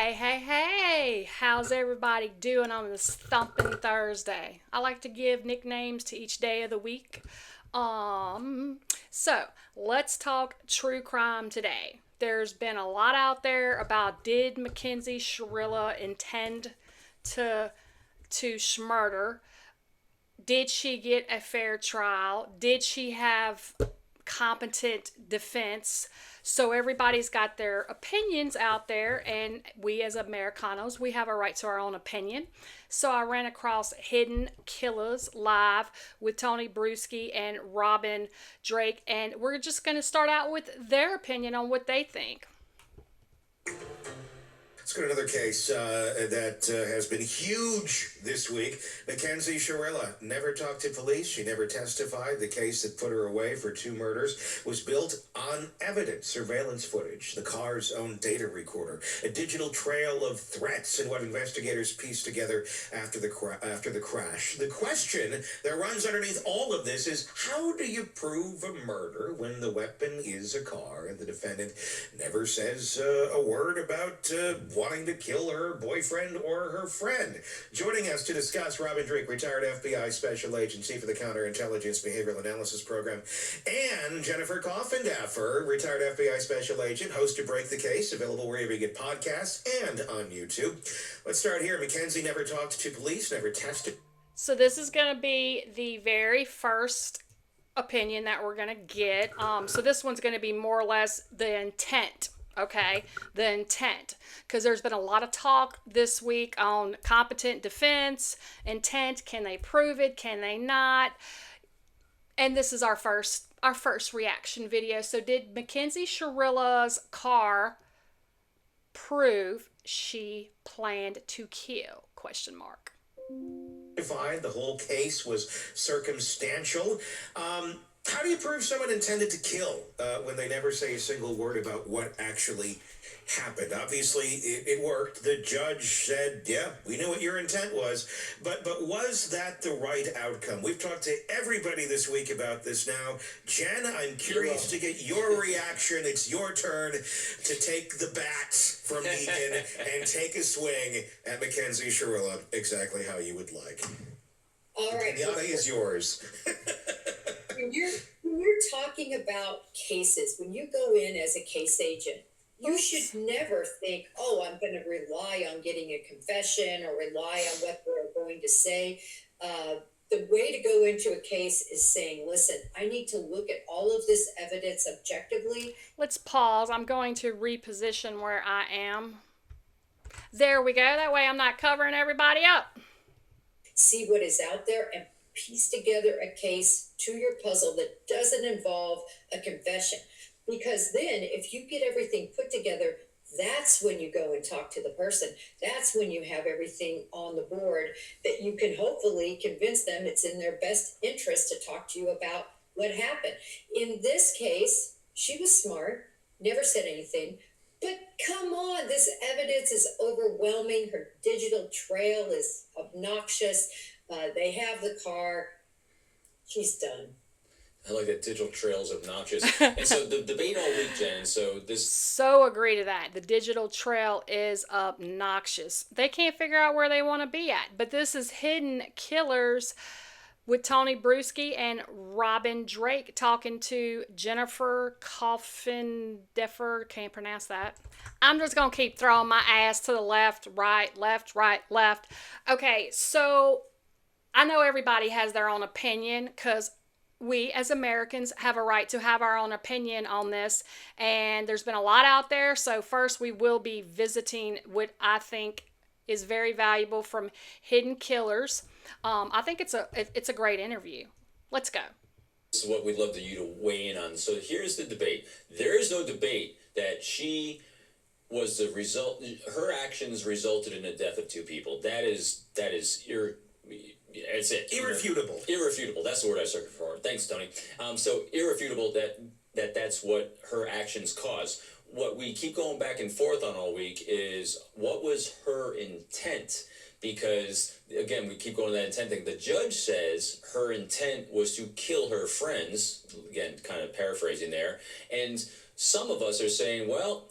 Hey, hey, hey! How's everybody doing on this thumping Thursday? I like to give nicknames to each day of the week. So let's talk true crime today. There's been a lot out there about did Mackenzie Shirilla intend to murder? Did she get a fair trial? Did she have competent defense? So everybody's got their opinions out there, and we as Americanos, we have a right to our own opinion. So I ran across Hidden Killers live with Tony Bruschi and Robin Drake, and we're just going to start out with their opinion on what they think. Let's go to another case that has been huge this week. Mackenzie Shirilla never talked to police. She never testified. The case that put her away for 2 murders was built on evidence, surveillance footage, the car's own data recorder, a digital trail of threats, and what investigators pieced together after the crash. The question that runs underneath all of this is, how do you prove a murder when the weapon is a car and the defendant never says a word about wanting to kill her boyfriend or her friend? Joining us to discuss, Robin Drake, retired FBI Special Agent, Chief of the Counterintelligence Behavioral Analysis Program, and Jennifer Coffindaffer, retired FBI Special Agent, host of Break the Case, available wherever you get podcasts and on YouTube. Let's start here. Mackenzie never talked to police, never tested. So this is going to be the very first opinion that we're going to get. So this one's going to be more or less the intent. Okay, the intent, because there's been a lot of talk this week on competent defense, intent. Can they prove it? Can they not? And this is our first reaction video. So did Mackenzie Shirilla's car prove she planned to kill? Question mark. The whole case was circumstantial. How do you prove someone intended to kill when they never say a single word about what actually happened? Obviously, it worked. The judge said, yeah, we knew what your intent was. But was that the right outcome? We've talked to everybody this week about this now. Jen, I'm curious to get your reaction. It's your turn to take the bat from Negan and take a swing at Mackenzie Shirilla exactly how you would like. All right. The honor is yours. When you're talking about cases, when you go in as a case agent, you should never think, oh, I'm going to rely on getting a confession or rely on what they're going to say. The way to go into a case is saying, listen, I need to look at all of this evidence objectively. Let's pause. I'm going to reposition where I am. There we go. That way I'm not covering everybody up. See what is out there and piece together a case to your puzzle that doesn't involve a confession. Because then if you get everything put together, that's when you go and talk to the person. That's when you have everything on the board that you can hopefully convince them it's in their best interest to talk to you about what happened. In this case, she was smart, never said anything. But come on, this evidence is overwhelming. Her digital trail is obnoxious. They have the car. She's done. I like that digital trail is obnoxious. And so the debate all week, Jen, So agree to that. The digital trail is obnoxious. They can't figure out where they want to be at. But this is Hidden Killers with Tony Bruschi and Robin Drake talking to Jennifer Coffindaffer. Can't pronounce that. I'm just going to keep throwing my ass to the left, right, left. Okay, so I know everybody has their own opinion because we as Americans have a right to have our own opinion on this, and there's been a lot out there. So first we will be visiting what I think is very valuable from Hidden Killers. I think it's a great interview. Let's go. This is what we'd love you to weigh in on. So here's the debate. There is no debate that she was the result. Her actions resulted in the death of 2 people. That's it. Irrefutable. Irrefutable. That's the word I was searching for. Thanks, Tony. So irrefutable that's what her actions caused. What we keep going back and forth on all week is what was her intent? Because, again, we keep going to that intent thing. The judge says her intent was to kill her friends. Again, kind of paraphrasing there. And some of us are saying, well,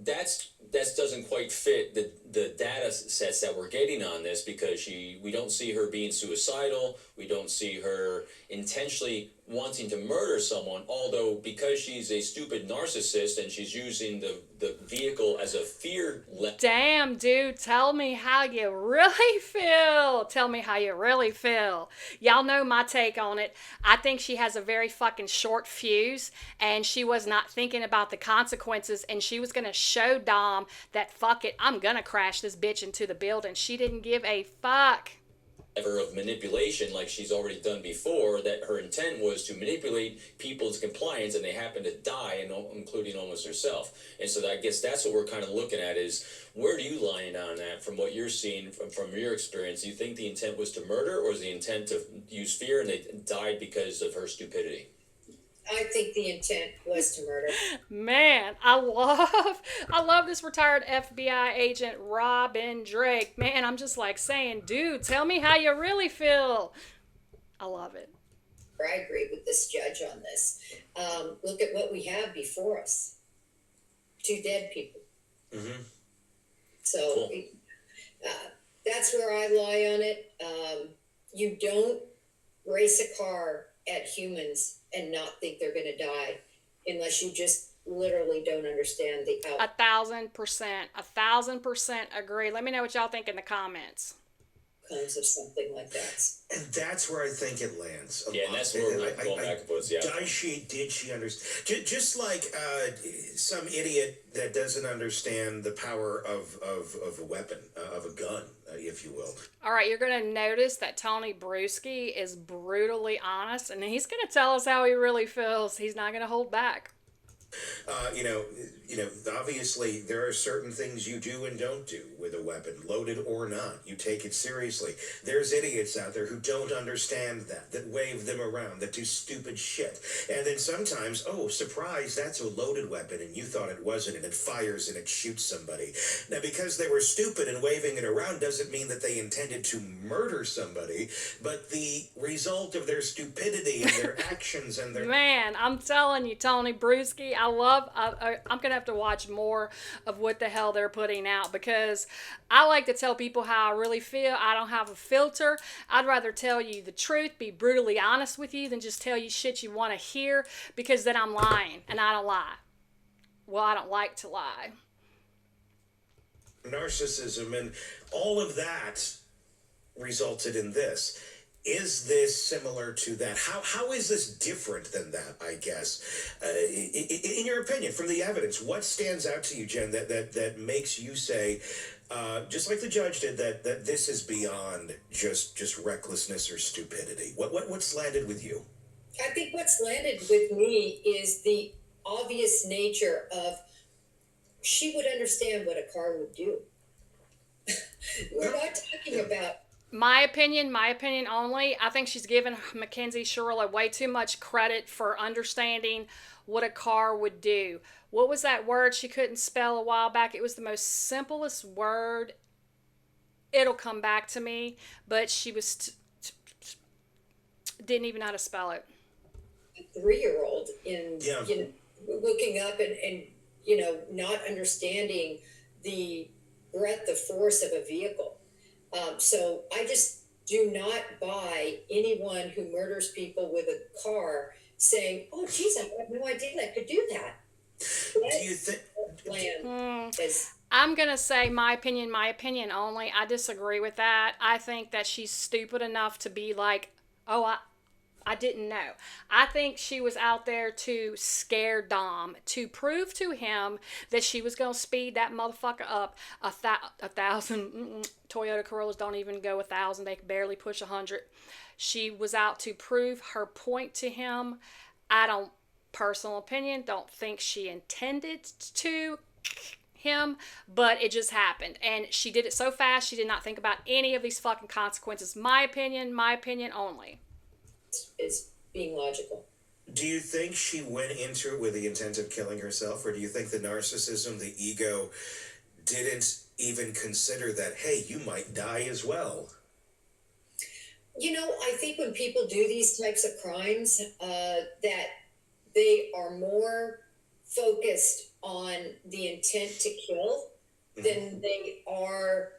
that's that doesn't quite fit the data sets that we're getting on this, because we don't see her being suicidal. We don't see her intentionally wanting to murder someone, although because she's a stupid narcissist and she's using the vehicle as a fear. Damn, dude, tell me how you really feel. Tell me how you really feel. Y'all know my take on it. I think she has a very fucking short fuse, and she was not thinking about the consequences, and she was gonna show Dom that fuck it, I'm gonna crash this bitch into the building. She didn't give a fuck. Of manipulation, like she's already done before, that her intent was to manipulate people's compliance, and they happen to die, and including almost herself. And so I guess that's what we're kind of looking at, is where do you line on that from what you're seeing from your experience? Do you think the intent was to murder, or is the intent to use fear and they died because of her stupidity? I think the intent was to murder. Man, I love this retired FBI agent Robin Drake. Man, I'm just like saying, dude, tell me how you really feel. I love it. I agree with this judge on this. Look at what we have before us. 2 dead people. Mm-hmm. So Cool. That's where I lie on it. You don't race a car at humans and not think they're going to die unless you just literally don't understand the outcomes 1,000% agree. Let me know what y'all think in the comments. of something like that. And that's where I think it lands. Yeah, and that's where we're going back and forth. Yeah. Did she understand? Just like some idiot that doesn't understand the power of a weapon, of a gun, if you will. All right, you're going to notice that Tony Bruschi is brutally honest, and he's going to tell us how he really feels. He's not going to hold back. Obviously there are certain things you do and don't do with a weapon, loaded or not. You take it seriously. There's idiots out there who don't understand that wave them around, that do stupid shit. And then sometimes, oh, surprise, that's a loaded weapon and you thought it wasn't, and it fires and it shoots somebody. Now, because they were stupid and waving it around doesn't mean that they intended to murder somebody, but the result of their stupidity and their actions and their... Man, I'm telling you, Tony Bruschi, I'm going to have to watch more of what the hell they're putting out, because I like to tell people how I really feel. I don't have a filter. I'd rather tell you the truth, be brutally honest with you, than just tell you shit you want to hear, because then I'm lying, and I don't lie. Well, I don't like to lie. Narcissism and all of that resulted in this. Is this similar to that? How is this different than that, I guess? In your opinion, from the evidence, what stands out to you, Jen, that makes you say, just like the judge did, that this is beyond just recklessness or stupidity? What's landed with you? I think what's landed with me is the obvious nature of, she would understand what a car would do. We're not talking about... My opinion only. I think she's given Mackenzie Shirilla way too much credit for understanding what a car would do. What was that word she couldn't spell a while back? It was the most simplest word. It'll come back to me, but she was didn't even know how to spell it. A 3-year-old in looking up and not understanding the breadth of force of a vehicle. So I just do not buy anyone who murders people with a car saying, "Oh, geez, I had no idea I could do that." Do you think? I'm going to say my opinion only. I disagree with that. I think that she's stupid enough to be like, oh, I didn't know. I think she was out there to scare Dom, to prove to him that she was going to speed that motherfucker up 1,000. Toyota Corollas don't even go 1,000. They barely push 100. She was out to prove her point to him. Personal opinion, don't think she intended to him, but it just happened. And she did it so fast, she did not think about any of these fucking consequences. My opinion only. Is being logical. Do you think she went into it with the intent of killing herself, or do you think the narcissism, the ego, didn't even consider that, hey, you might die as well? I think when people do these types of crimes, that they are more focused on the intent to kill than they are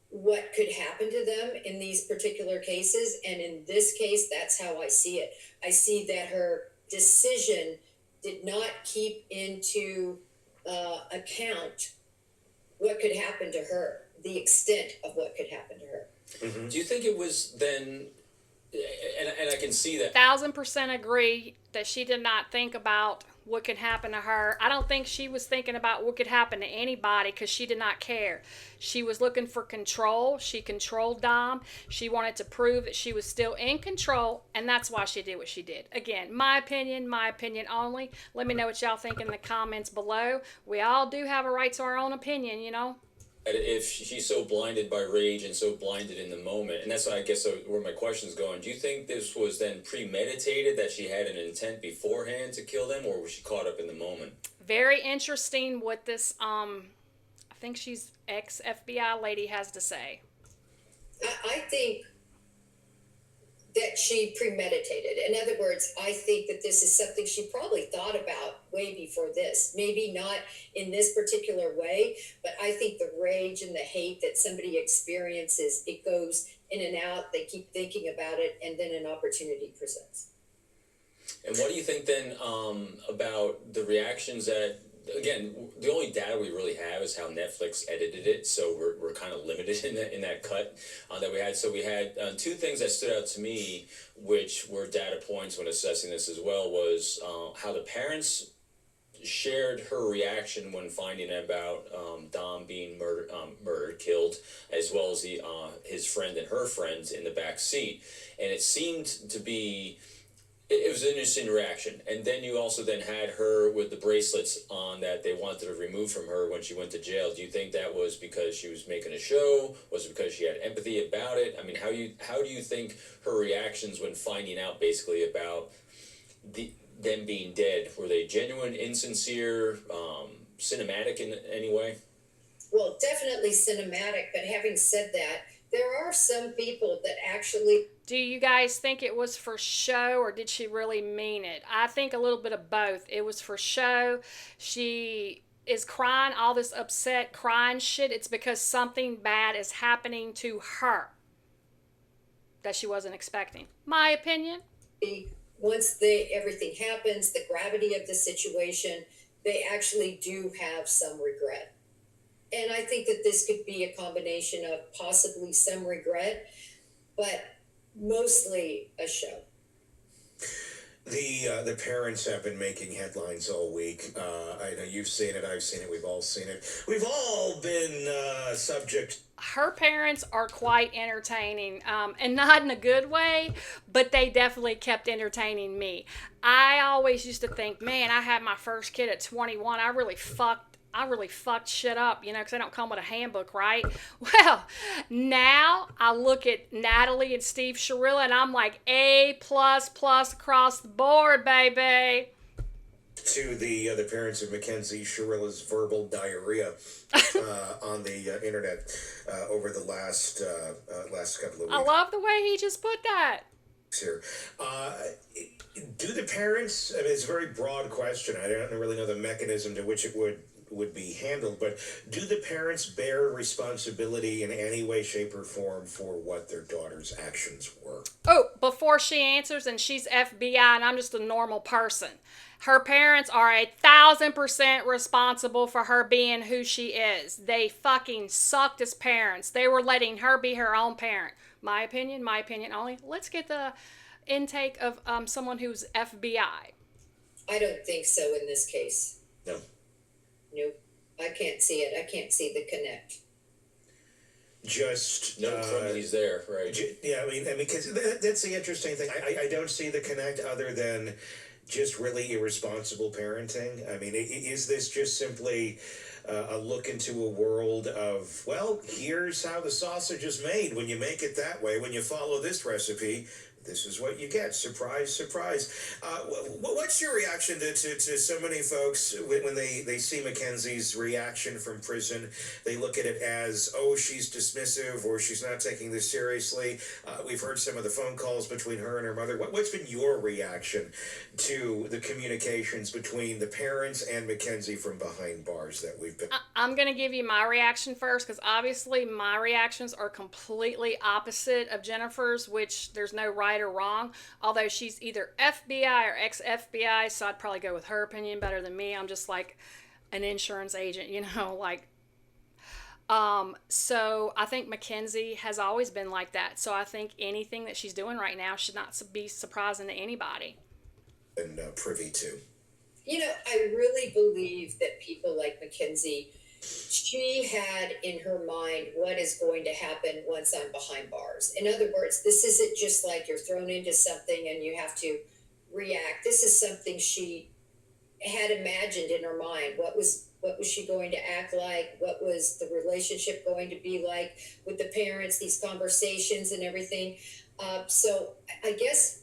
what could happen to them in these particular cases. And in this case, that's how I see it. I see that her decision did not keep into account what could happen to her, the extent of what could happen to her. Do you think it was then, and I can see that. 1,000% agree that she did not think about what could happen to her. I don't think she was thinking about what could happen to anybody because she did not care. She was looking for control. She controlled Dom. She wanted to prove that she was still in control, and that's why she did what she did. Again, my opinion only. Let me know what y'all think in the comments below. We all do have a right to our own opinion, you know. If she's so blinded by rage and so blinded in the moment, and that's why I guess where my question's going, do you think this was then premeditated, that she had an intent beforehand to kill them, or was she caught up in the moment? Very interesting what this I think she's ex FBI lady has to say. I think that she premeditated. In other words, I think that this is something she probably thought about way before this. Maybe not in this particular way, but I think the rage and the hate that somebody experiences, it goes in and out. They keep thinking about it, and then an opportunity presents. And what do you think then about the reactions that, again, the only data we really have is how Netflix edited it, so we're kind of limited in that cut that we had. So we had two things that stood out to me, which were data points when assessing this as well, was how the parents shared her reaction when finding out about Dom being murdered, killed, as well as his friend and her friends in the back seat. And it seemed to be, it was an interesting reaction. And then you also then had her with the bracelets on that they wanted to remove from her when she went to jail. Do you think that was because she was making a show? Was it because she had empathy about it? I mean, how do you think her reactions when finding out basically about them being dead, were they genuine, insincere, cinematic in any way? Well, definitely cinematic, but having said that, there are some people that actually. Do you guys think it was for show or did she really mean it? I think a little bit of both. It was for show. She is crying, all this upset, crying shit. It's because something bad is happening to her that she wasn't expecting. My opinion. Once everything happens, the gravity of the situation, they actually do have some regret. And I think that this could be a combination of possibly some regret, but mostly a show. The parents have been making headlines all week. I know you've seen it, I've seen it, we've all seen it. We've all been subject. Her parents are quite entertaining, and not in a good way, but they definitely kept entertaining me. I always used to think, man, I had my first kid at 21. I really fucked shit up, you know, because I don't come with a handbook, right? Well, now I look at Natalie and Steve Shirilla, and I'm like, A++ across the board, baby. To the parents of Mackenzie Shirilla's verbal diarrhea on the internet over the last couple of weeks. I love the way he just put that. Here. Do the parents, I mean, it's a very broad question. I don't really know the mechanism to which it would be handled, but do the parents bear responsibility in any way, shape, or form for what their daughter's actions were? Oh, before she answers, and she's FBI and I'm just a normal person. Her parents are 1,000% responsible for her being who she is. They fucking sucked as parents. They were letting her be her own parent. My opinion only. Let's get the intake of someone who's FBI. I don't think so in this case. No. Nope. I can't see it. I can't see the connect. Just no criminals there, right? Yeah, I mean, because that's the interesting thing. I don't see the connect other than just really irresponsible parenting. I mean, is this just simply a look into a world of, well, here's how the sausage is made. When you make it that way, when you follow this recipe, this is what you get. Surprise, surprise. What's your reaction to so many folks when they see Mackenzie's reaction from prison? They look at it as, oh, she's dismissive or she's not taking this seriously. We've heard some of the phone calls between her and her mother. What's been your reaction to the communications between the parents and Mackenzie from behind bars that we've been? I'm going to give you my reaction first because obviously my reactions are completely opposite of Jennifer's, which there's no right or wrong. Although she's either FBI or ex FBI, so I'd probably go with her opinion better than me. I'm just like an insurance agent, like. So I think Mackenzie has always been like that. So I think anything that she's doing right now should not be surprising to anybody. And privy to. I really believe that people like Mackenzie, she had in her mind what is going to happen once I'm behind bars. In other words, this isn't just like you're thrown into something and you have to react. This is something she had imagined in her mind. What was she going to act like? What was the relationship going to be like with the parents, these conversations and everything? So I guess,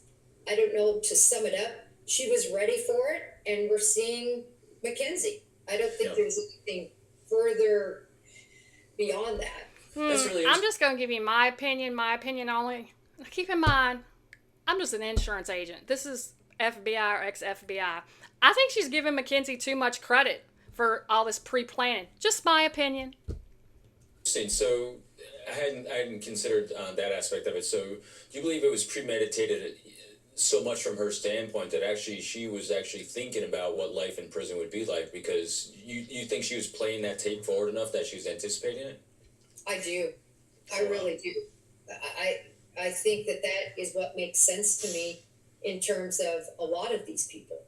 I don't know, to sum it up, she was ready for it, and we're seeing Mackenzie. I don't think there's anything further beyond that. That's really I'm just going to give you my opinion only. Keep in mind, I'm just an insurance agent. This is FBI or ex-FBI. I think she's giving Mackenzie too much credit for all this pre-planning. Just my opinion. interesting. So I hadn't considered that aspect of it. So you believe it was premeditated so much from her standpoint that actually she was actually thinking about what life in prison would be like, because you think she was playing that tape forward enough that she was anticipating it? I do. I really do. I think that is what makes sense to me in terms of a lot of these people.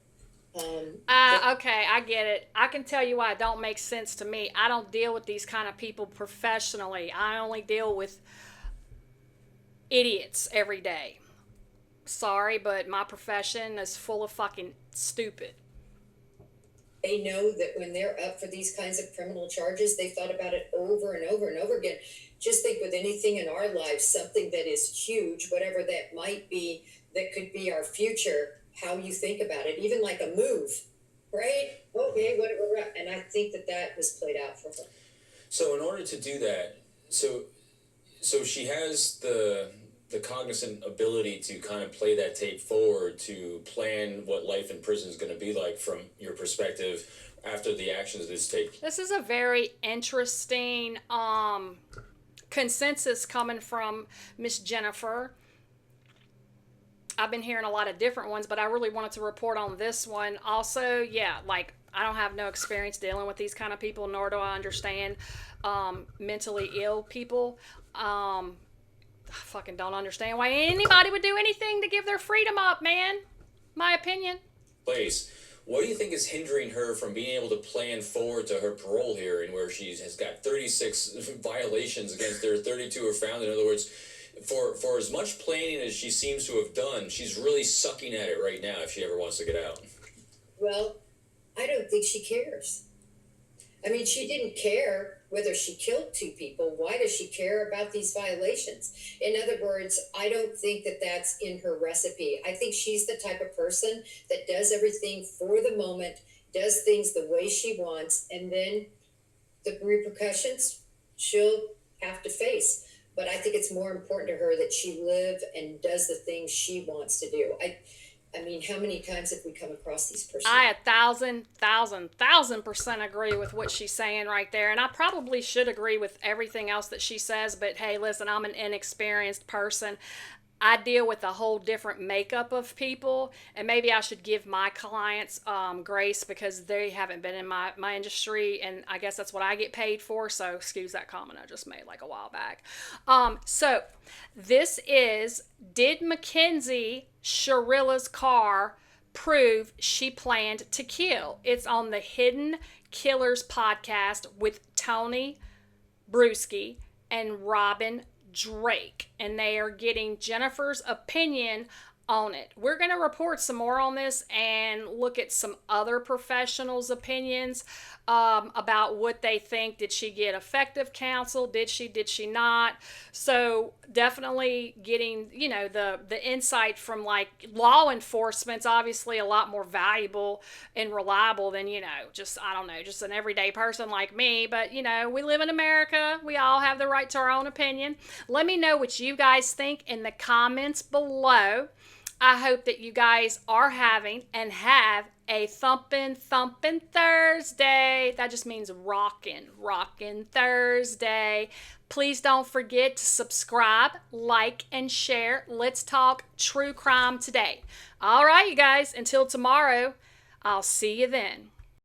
Okay, I get it. I can tell you why it don't make sense to me. I don't deal with these kind of people professionally. I only deal with idiots every day. Sorry, but my profession is full of fucking stupid. They know that when they're up for these kinds of criminal charges, they've thought about it over and over and over again. Just think with anything in our lives, something that is huge, whatever that might be, that could be our future, how you think about it, even like a move, right? Okay, whatever. And I think that was played out for her. So in order to do that, so she has the cognizant ability to kind of play that tape forward, to plan what life in prison is going to be like from your perspective after the actions of this tape. This is a very interesting consensus coming from Miss Jennifer. I've been hearing a lot of different ones, but I really wanted to report on this one. Also, yeah, like I don't have no experience dealing with these kind of people, nor do I understand mentally ill people. I fucking don't understand why anybody would do anything to give their freedom up, man. My opinion. Place. What do you think is hindering her from being able to plan forward to her parole hearing, where she has got 36 violations against her, 32 are found? In other words, for as much planning as she seems to have done, she's really sucking at it right now if she ever wants to get out. Well, I don't think she cares. I mean, she didn't care whether she killed 2 people. Why does she care about these violations? In other words, I don't think that that's in her recipe. I think she's the type of person that does everything for the moment, does things the way she wants, and then the repercussions she'll have to face. But I think it's more important to her that she live and does the things she wants to do. I mean, how many times have we come across these persons? I 1,000% agree with what she's saying right there. And I probably should agree with everything else that she says. But hey, listen, I'm an inexperienced person. I deal with a whole different makeup of people. And maybe I should give my clients grace because they haven't been in my industry. And I guess that's what I get paid for. So excuse that comment I just made like a while back. So this is, did Mackenzie Shirilla's car prove she planned to kill? It's on the Hidden Killers podcast with Tony Bruschi and Robin Drake, and they are getting Jennifer's opinion on it. We're going to report some more on this and look at some other professionals' opinions about what they think. Did she get effective counsel? Did she not? So definitely getting, the insight from like law enforcement's obviously a lot more valuable and reliable than, just, I don't know, just an everyday person like me. But, we live in America. We all have the right to our own opinion. Let me know what you guys think in the comments below. I hope that you guys are having and have a thumping Thursday. That just means rockin' Thursday. Please don't forget to subscribe, like, and share. Let's talk true crime today. All right, you guys, until tomorrow, I'll see you then.